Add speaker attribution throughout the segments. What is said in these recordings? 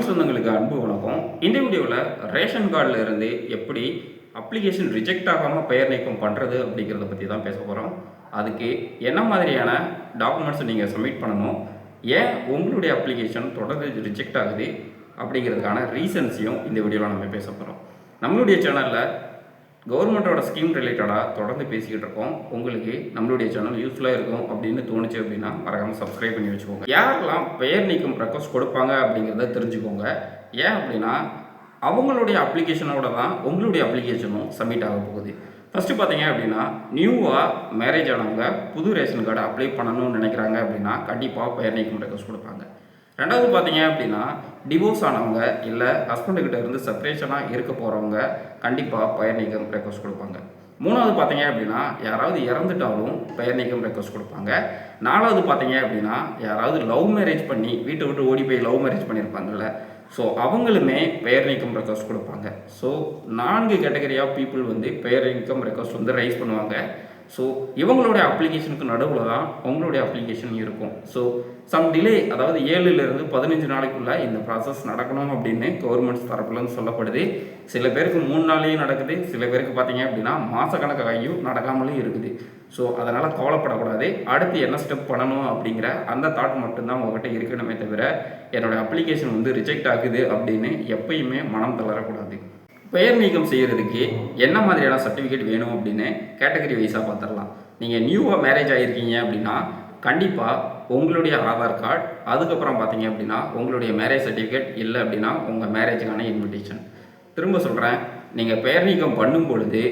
Speaker 1: சொந்தங்களுக்கு அன்பு வணக்கம். இந்த வீடியோவில் ரேஷன் கார்டில் இருந்து எப்படி அப்ளிகேஷன் ரிஜெக்ட் ஆகாமல் பெயர் நீக்கம் பண்ணுறது அப்படிங்கிறத பற்றி தான் பேச போகிறோம். அதுக்கு என்ன மாதிரியான டாக்குமெண்ட்ஸை நீங்கள் சப்மிட் பண்ணணும், ஏன் உங்களுடைய அப்ளிகேஷன் தொடர்ந்து ரிஜெக்ட் ஆகுது அப்படிங்கிறதுக்கான ரீசன்ஸையும் இந்த வீடியோவில் நம்ம பேச போகிறோம். நம்மளுடைய சேனலில் கவர்மெண்ட்டோட ஸ்கீம் ரிலேட்டடாக தொடர்ந்து பேசிக்கிட்டு இருக்கோம். உங்களுக்கு நம்மளுடைய சேனல் யூஸ்ஃபுல்லாக இருக்கும் அப்படின்னு தோணுச்சு அப்படின்னா மறக்காமல் சப்ஸ்கிரைப் பண்ணி வச்சுக்கோங்க. யாரெல்லாம் பெயர் நீக்கம் ரெக்வஸ்ட் கொடுப்பாங்க அப்படிங்கிறத தெரிஞ்சுக்கோங்க. ஏன் அப்படின்னா அவங்களுடைய அப்ளிகேஷனோட தான் உங்களுடைய அப்ளிகேஷனும் சப்மிட் ஆக போகுது. ஃபஸ்ட்டு பார்த்தீங்க அப்படின்னா நியூவாக மேரேஜ் ஆனவங்க புது ரேஷன் கார்டை அப்ளை பண்ணணும்னு நினைக்கிறாங்க அப்படின்னா கண்டிப்பாக பெயர் நீக்கம் ரெக்வஸ்ட் கொடுப்பாங்க. ரெண்டாவது பார்த்தீங்க அப்படின்னா டிவோர்ஸ் ஆனவங்க இல்லை ஹஸ்பண்டுக்கிட்ட இருந்து செப்பரேஷனாக இருக்க போகிறவங்க கண்டிப்பாக பெயர் நீக்கம் ரெக்வஸ்ட் கொடுப்பாங்க. மூணாவது பார்த்தீங்க அப்படின்னா யாராவது இறந்துட்டாலும் பெயர் நீக்கம் ரெக்வஸ்ட் கொடுப்பாங்க. நாலாவது பார்த்தீங்க அப்படின்னா யாராவது லவ் மேரேஜ் பண்ணி வீட்டை விட்டு ஓடி போய் லவ் மேரேஜ் பண்ணியிருப்பாங்கல்ல, ஸோ அவங்களுமே பெயர் நீக்கம் ரெக்வஸ்ட் கொடுப்பாங்க. ஸோ 4 கேட்டகரி ஆஃப் பீப்புள் வந்து பெயர் நீக்கம் ரெக்வஸ்ட் வந்து ரைஸ் பண்ணுவாங்க. ஸோ இவங்களுடைய அப்ளிகேஷனுக்கு நடுவில் தான் உங்களுடைய அப்ளிகேஷன் இருக்கும். ஸோ சம் டிலே, அதாவது 7லிருந்து 15 நாளைக்குள்ளே இந்த ப்ராசஸ் நடக்கணும் அப்படின்னு கவர்மெண்ட்ஸ் தரப்புலன்னு சொல்லப்படுது. சில பேருக்கு 3 நாளையும் நடக்குது, சில பேருக்கு பார்த்தீங்க அப்படின்னா மாதக்கணக்காகியும் நடக்காமலும் இருக்குது. ஸோ அதனால் கவலைப்படக்கூடாது. அடுத்து என்ன ஸ்டெப் பண்ணணும் அப்படிங்கிற அந்த தாட் மட்டும்தான் உங்கள்கிட்ட இருக்கணுமே தவிர என்னோடய அப்ளிகேஷன் வந்து ரிஜெக்ட் ஆகுது அப்படின்னு எப்பயுமே மனம் தளரக்கூடாது. பெயர் நீக்கம் செய்கிறதுக்கு என்ன மாதிரியான சர்டிஃபிகேட் வேணும் அப்படின்னு கேட்டகரி வைஸாக பார்த்துடலாம். நீங்கள் நியூவாக மேரேஜ் ஆகியிருக்கீங்க அப்படின்னா கண்டிப்பாக உங்களுடைய ஆதார் கார்டு, அதுக்கப்புறம் பார்த்தீங்க அப்படின்னா உங்களுடைய மேரேஜ் சர்டிஃபிகேட், இல்லை அப்படின்னா உங்கள் மேரேஜுக்கான இன்விடேஷன். திரும்ப சொல்கிறேன், நீங்கள் பெயர் நீக்கம் பண்ணும் பொழுது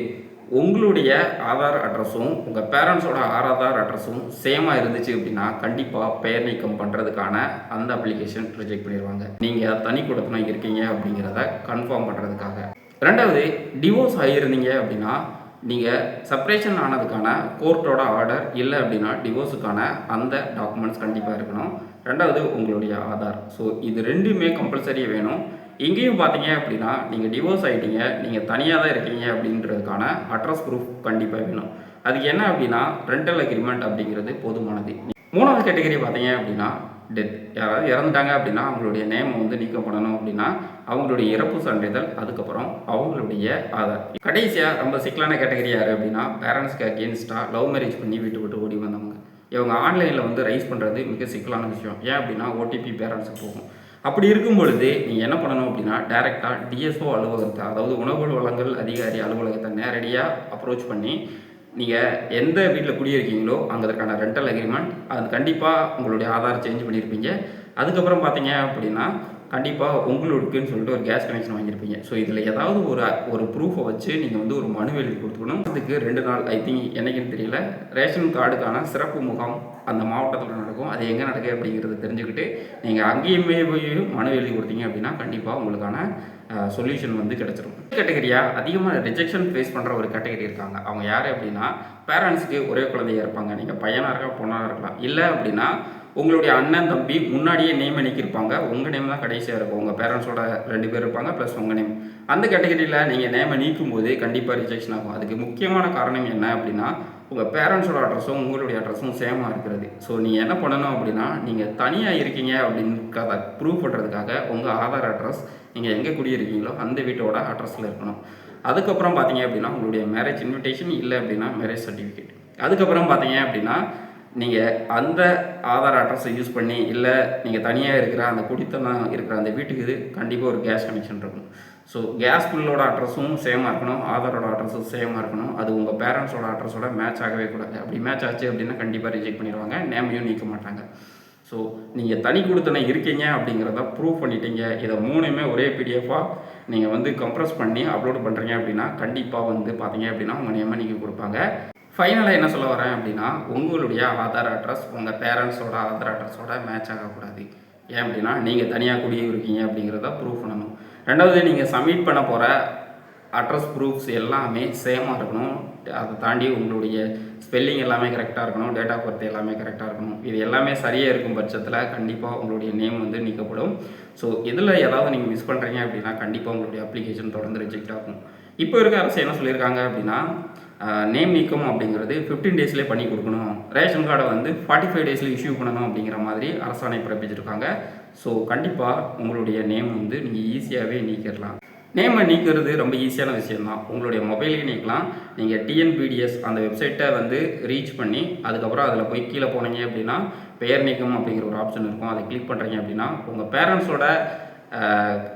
Speaker 1: உங்களுடைய ஆதார் அட்ரஸும் உங்கள் பேரண்ட்ஸோட ஆதார் அட்ரஸும் சேமாக இருந்துச்சு அப்படின்னா கண்டிப்பாக பெயர் நீக்கம் பண்ணுறதுக்கான அந்த அப்ளிகேஷன் ரிஜெக்ட் பண்ணிடுவாங்க. நீங்கள் தனி குடித்தனம் இருக்கீங்க அப்படிங்கிறத கன்ஃபார்ம் பண்ணுறதுக்காக. ரெண்டாவது, டிவோர்ஸ் ஆகியிருந்தீங்க அப்படின்னா நீங்கள் செப்பரேஷன் ஆனதுக்கான கோர்ட்டோட ஆர்டர், இல்லை அப்படின்னா டிவோர்ஸுக்கான அந்த டாக்குமெண்ட்ஸ் கண்டிப்பாக இருக்கணும். ரெண்டாவது உங்களுடைய ஆதார். ஸோ இது ரெண்டுமே கம்பல்சரியாக வேணும். இங்கேயும் பார்த்தீங்க அப்படின்னா நீங்கள் டிவோர்ஸ் ஆகிட்டீங்க, நீங்கள் தனியாக தான் இருக்கீங்க அப்படின்றதுக்கான அட்ரஸ் ப்ரூஃப் கண்டிப்பாக வேணும். அதுக்கு என்ன அப்படின்னா ரெண்டல் அக்ரிமெண்ட் அப்படிங்கிறது போதுமானது. மூணாவது கேட்டகரி பார்த்தீங்க அப்படின்னா டெத். யாராவது இறந்துட்டாங்க அப்படின்னா அவங்களுடைய நேம் வந்து நீக்கம் பண்ணணும் அப்படின்னா அவங்களுடைய இறப்பு சான்றிதழ், அதுக்கப்புறம் அவங்களுடைய ஆதார். கடைசியாக ரொம்ப சிக்கலான கேட்டகரி யார் அப்படின்னா பேரண்ட்ஸ்க்கு அகேன்ஸ்டாக லவ் மேரேஜ் பண்ணி வீட்டு விட்டு ஓடி வந்தவங்க. இவங்க ஆன்லைனில் வந்து ரைஸ் பண்ணுறது மிக சிக்கலான விஷயம். ஏன் அப்படின்னா ஓடிபி பேரண்ட்ஸுக்கு போகும். அப்படி இருக்கும் பொழுது நீங்கள் என்ன பண்ணணும் அப்படின்னா டைரெக்டாக டிஎஸ்ஓ அலுவலகத்தை, அதாவது உணவு வழங்கல் அதிகாரி அலுவலகத்தை நேரடியாக அப்ரோச் பண்ணி நீங்கள் எந்த வீட்டில் குடியிருக்கீங்களோ அங்கதற்கான ரெண்டல் அக்ரிமெண்ட், அது கண்டிப்பாக உங்களுடைய ஆதார் சேஞ்ச் பண்ணியிருப்பீங்க. அதுக்கப்புறம் பார்த்தீங்க அப்படின்னா கண்டிப்பாக உங்களுக்குன்னு சொல்லிட்டு ஒரு கேஸ் கனெக்ஷன் வாங்கியிருப்பீங்க. ஸோ இதில் ஏதாவது ஒரு ப்ரூஃபை வச்சு நீங்கள் வந்து ஒரு மனு எழுதி கொடுத்துக்கணும். அதுக்கு 2 நாள், ஐ திங்க் என்னைக்குன்னு தெரியல, ரேஷன் கார்டுக்கான சிறப்பு முகாம் அந்த மாவட்டத்தில் நடக்கும். அது எங்கே நடக்குது அப்படிங்கிறத தெரிஞ்சுக்கிட்டு நீங்கள் அங்கேயுமே போய் மனு எழுதி கொடுத்தீங்க அப்படின்னா கண்டிப்பாக உங்களுக்கான சொல்யூஷன் வந்து கிடச்சிரும். கேட்டகரியாக அதிகமாக ரிஜெக்ஷன் ஃபேஸ் பண்ணுற ஒரு கேட்டகரி இருக்காங்க. அவங்க யார் அப்படின்னா பேரண்ட்ஸுக்கு ஒரே குழந்தையாக இருப்பாங்க. நீங்கள் பையனாக இருக்கலாம், பொண்ணாக இருக்கலாம். இல்லை அப்படின்னா உங்களுடைய அண்ணன் தம்பி முன்னாடியே நேம் நீக்கியிருப்பாங்க, உங்கள் நேம் தான் கடைசியாக இருக்கும். உங்கள் பேரண்ட்ஸோட 2 பேர் இருப்பாங்க ப்ளஸ் உங்கள் நேம். அந்த கேட்டகரியில் நீங்கள் நேமை நீக்கும் போது கண்டிப்பாக ரிஜெக்ஷன் ஆகும். அதுக்கு முக்கியமான காரணம் என்ன அப்படின்னா உங்கள் பேரண்ட்ஸோட அட்ரஸும் உங்களுடைய அட்ரஸும் சேமாக இருக்கிறது. ஸோ நீங்கள் என்ன பண்ணணும் அப்படின்னா நீங்கள் தனியாக இருக்கீங்க அப்படின்றத ப்ரூவ் பண்ணுறதுக்காக உங்கள் ஆதார் அட்ரஸ் நீங்கள் எங்கே குடியிருக்கீங்களோ அந்த வீட்டோட அட்ரஸில் இருக்கணும். அதுக்கப்புறம் பார்த்தீங்க அப்படின்னா உங்களுடைய மேரேஜ் இன்விடேஷன், இல்லை அப்படின்னா மேரேஜ் சர்டிஃபிகேட். அதுக்கப்புறம் பார்த்தீங்க அப்படின்னா நீங்கள் அந்த ஆதார் அட்ரஸை யூஸ் பண்ணி, இல்லை நீங்கள் தனியாக இருக்கிற அந்த குடித்தனம் இருக்கிற அந்த வீட்டுக்கு கண்டிப்பாக ஒரு கேஸ் கனெக்ஷன் இருக்கணும். ஸோ கேஸ் பில்லோட அட்ரஸும் சேமாக இருக்கணும், ஆதாரோட அட்ரஸும் சேமாக இருக்கணும். அது உங்கள் பேரண்ட்ஸோட அட்ரஸோட மேட்ச் ஆகவே கூடாது. அப்படி மேட்ச் ஆச்சு அப்படின்னா கண்டிப்பாக ரிஜெக்ட் பண்ணிடுவாங்க, நேமையும் நீக்க மாட்டாங்க. ஸோ நீங்கள் தனி கொடுத்தனை இருக்கீங்க அப்படிங்கிறத ப்ரூவ் பண்ணிட்டீங்க. இதை 3மே ஒரே பிடிஎஃபாக நீங்கள் வந்து கம்ப்ரஸ் பண்ணி அப்லோட் பண்ணுறீங்க அப்படின்னா கண்டிப்பாக வந்து பார்த்தீங்க அப்படின்னா உங்கள் நேமை நீங்கள் கொடுப்பாங்க. ஃபைனலாக என்ன சொல்ல வரேன் அப்படின்னா உங்களுடைய ஆதார் அட்ரஸ் உங்கள் பேரண்ட்ஸோட ஆதார் அட்ரஸோட மேட்ச் ஆகக்கூடாது. ஏன் அப்படின்னா நீங்கள் தனியாக குடியே இருக்கீங்க அப்படிங்கிறத ப்ரூவ் பண்ணணும். ரெண்டாவது, நீங்கள் சப்மிட் பண்ண போகிற அட்ரஸ் ப்ரூஃப்ஸ் எல்லாமே சேமாக இருக்கணும். அதை தாண்டி உங்களுடைய ஸ்பெல்லிங் எல்லாமே கரெக்டாக இருக்கணும், டேட் ஆஃப் பர்த் எல்லாமே கரெக்டாக இருக்கணும். இது எல்லாமே சரியாக இருக்கும் பட்சத்தில் கண்டிப்பாக உங்களுடைய நேம் வந்து நீக்கப்படும். ஸோ இதில் ஏதாவது நீங்கள் மிஸ் பண்ணுறீங்க அப்படின்னா கண்டிப்பாக உங்களுடைய அப்ளிகேஷன் தொடர்ந்து ரிஜெக்ட் ஆகும். இப்போ இருக்க அரசு என்ன சொல்லியிருக்காங்க அப்படின்னா நேம் நீக்கம் அப்படிங்கிறது 15 டேஸ்லேயே பண்ணி கொடுக்கணும், ரேஷன் கார்டை வந்து 45 டேஸில் இஷ்யூ பண்ணணும் அப்படிங்கிற மாதிரி அரசாணை பிறப்பிச்சிருக்காங்க. ஸோ கண்டிப்பாக உங்களுடைய நேம் வந்து நீங்கள் ஈஸியாகவே நீக்கிடலாம். நேமை நீக்கிறது ரொம்ப ஈஸியான விஷயந்தான். உங்களுடைய மொபைலே நீக்கலாம். நீங்கள் டிஎன்பிடிஎஸ் அந்த வெப்சைட்டை வந்து ரீச் பண்ணி அதுக்கப்புறம் அதில் போய் கீழே போனீங்க அப்படின்னா பெயர் நீக்கம் அப்படிங்கிற ஒரு ஆப்ஷன் இருக்கும். அதை கிளிக் பண்ணுறீங்க அப்படின்னா உங்கள் பேரண்ட்ஸோட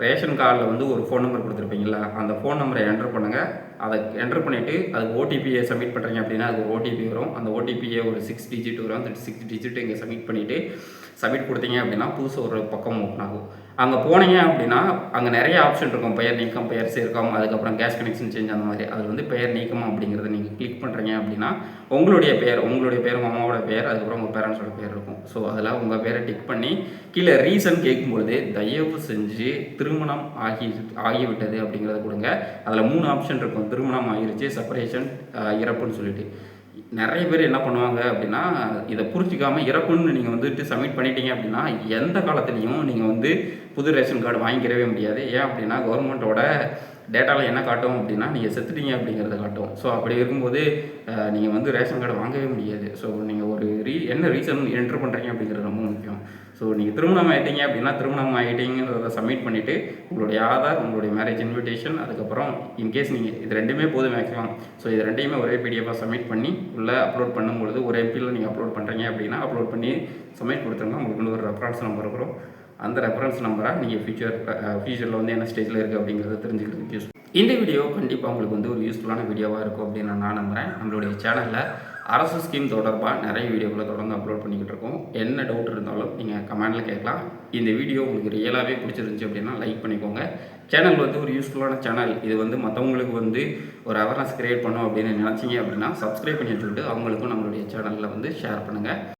Speaker 1: ரேஷன் கார்டில் வந்து ஒரு ஃபோன் நம்பர் கொடுத்துருப்பீங்களா, அந்த ஃபோன் நம்பரை என்ட்ரு பண்ணுங்கள். அதை என்ட்ரு பண்ணிவிட்டு அதுக்கு ஓடிபியை சப்மிட் பண்ணுறீங்க அப்படின்னா அது ஒரு ஓடிபி வரும். அந்த ஓடிபியை ஒரு 6 டிஜிட் வரும். அந்த 6 டிஜிட் இங்கே சப்மிட் பண்ணிவிட்டு சப்மிட் கொடுத்தீங்க அப்படின்னா புதுசாக ஒரு பக்கம் ஓப்பன் ஆகும். அங்கே போனீங்க அப்படின்னா அங்கே நிறைய ஆப்ஷன் இருக்கும். பெயர் நீக்கம், பெயர் சேர்க்கம், அதுக்கப்புறம் கேஸ் கனெக்ஷன் சேஞ்ச் அந்த மாதிரி. அதில் வந்து பெயர் நீக்கம் அப்படிங்கிறத நீங்கள் கிளிக் பண்ணுறீங்க அப்படின்னா உங்களுடைய பேர் மாமாவோட பேர், அதுக்கப்புறம் உங்கள் பேரண்ட்ஸோட பேர் இருக்கும். ஸோ அதில் உங்கள் பேரை டிக் பண்ணி கீழே ரீசன் கேட்கும்பொழுது தயவு செஞ்சு திருமணம் ஆகிவிட்டது அப்படிங்கிறத கொடுங்க. அதில் 3 ஆப்ஷன் இருக்கும். திருமணம் ஆகிருச்சு, செப்பரேஷன், இறப்புன்னு சொல்லிட்டு. நிறைய பேர் என்ன பண்ணுவாங்க அப்படின்னா இதை புரிஞ்சிக்காமல் இறப்புன்னு நீங்கள் வந்துட்டு சப்மிட் பண்ணிட்டீங்க அப்படின்னா எந்த காலத்துலேயும் நீங்கள் வந்து புது ரேஷன் கார்டு வாங்கிக்கிறவே முடியாது. ஏன் அப்படின்னா கவர்மெண்ட்டோட டேட்டாவில் என்ன காட்டும் அப்படின்னா நீங்கள் செத்துட்டீங்க அப்படிங்கிறத காட்டும். ஸோ அப்படி இருக்கும்போது நீங்கள் வந்து ரேஷன் கார்டு வாங்கவே முடியாது. ஸோ நீங்கள் ஒரு என்ன ரீசன் என்ட்ரு பண்ணுறீங்க அப்படிங்கிறது ரொம்ப முக்கியம். ஸோ நீங்கள் திருமணம் ஆகிட்டீங்க அப்படின்னா திருமணம் ஆகிட்டீங்கிறத சப்மிட் பண்ணிவிட்டு உங்களுடைய ஆதார், உங்களுடைய மேரேஜ் இன்விடேஷன், அதுக்கப்புறம் இன்கேஸ் நீங்கள் இது ரெண்டுமே போதும் மேக்ஸிமம். ஸோ இது ரெண்டையுமே ஒரே பிடிஎஃபாக சப்மிட் பண்ணி உள்ளே அப்லோட் பண்ணும்பொழுது ஒரு எம்பியில் நீங்கள் அப்லோட் பண்ணுறீங்க அப்படின்னா அப்லோட் பண்ணி சப்மிட் கொடுத்துருங்க. உங்களுக்கு ஒரு ரெஃபரன்ஸ் நம்பர் வரும். அந்த ரெஃபரன்ஸ் நம்பரை நீங்கள் ஃபியூச்சரில் வந்து என்ன ஸ்டேஜில் இருக்குது அப்படிங்கிறத தெரிஞ்சுக்கிறதுக்கு யூஸ். இந்த வீடியோ கண்டிப்பாக உங்களுக்கு வந்து ஒரு யூஸ்ஃபுல்லான வீடியோவாக இருக்கும் அப்படின்னு நான் நம்புகிறேன். நம்மளுடைய சேனலில் அரசு ஸ்கீம் தொடர்பாக நிறைய வீடியோக்களை தொடர்ந்து அப்லோட் பண்ணிக்கிட்டு இருக்கோம். என்ன டவுட் இருந்தாலும் நீங்கள் கமெண்டில் கேட்கலாம். இந்த வீடியோ உங்களுக்கு ரியலாகவே பிடிச்சிருந்துச்சி அப்படின்னா லைக் பண்ணிக்கோங்க. சேனல் வந்து ஒரு யூஸ்ஃபுல்லான சேனல். இது வந்து மற்றவங்களுக்கு வந்து ஒரு அவேர்னஸ் க்ரியேட் பண்ணும் அப்படின்னு நினச்சிங்க அப்படின்னா சப்ஸ்கிரைப் பண்ணி வச்சுக்கிட்டு அவங்களுக்கும் நம்மளுடைய சேனலில் வந்து ஷேர் பண்ணுங்கள்.